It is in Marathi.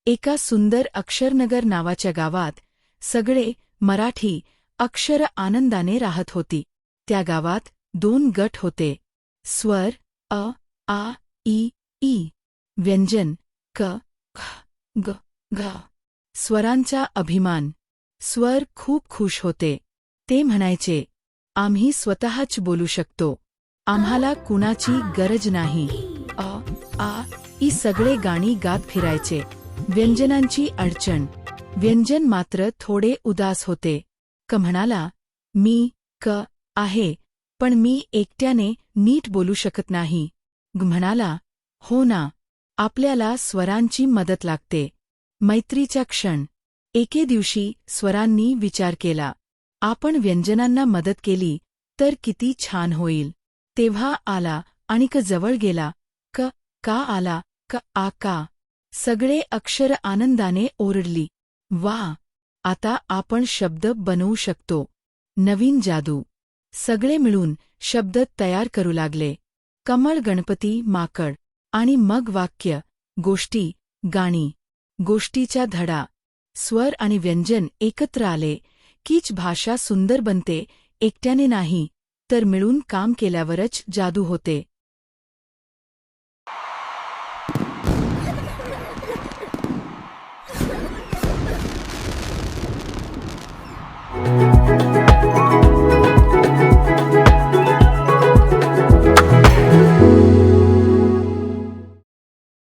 एका सुंदर अक्षरनगर नावाच्या गावात सगळे मराठी अक्षर आनंदाने राहत होती. त्या गावात 2 गट होते. स्वर अ, आ, ई, व्यंजन क, ख, ग, घ. स्वरांचा अभिमान. स्वर खूप खुश होते. ते म्हणायचे, आम्ही स्वतःच बोलू शकतो. आम्हाला कुणाची गरज नाही. अ, आ, ई सगळे गाणी गात फिरायचे. व्यंजनांची अडचण. व्यंजन मात्र थोडे उदास होते. क म्हणाला, मी क आहे, पण मी एकट्याने नीट बोलू शकत नाही. ग म्हणाला, हो ना, आपल्याला स्वरांची मदत लागते. मैत्रीचा क्षण. एके दिवशी स्वरांनी विचार केला, आपण व्यंजनांना मदत केली तर किती छान होईल. तेव्हा आला आणि क जवळ गेला. क का आला, क आ का. सगळे अक्षर आनंदाने ओरडली. वा, आता आपण शब्द बनवू शकतो. नवीन जादू. सगळे मिळून शब्द तयार करू लागले. कमळ, गणपती, माकड. आणि मग वाक्य, गोष्टी, गाणी. गोष्टीचा धडा. स्वर आणि व्यंजन एकत्र आले कीच भाषा सुंदर बनते. एकट्याने नाही, तर मिळून काम केल्यावरच जादू होते.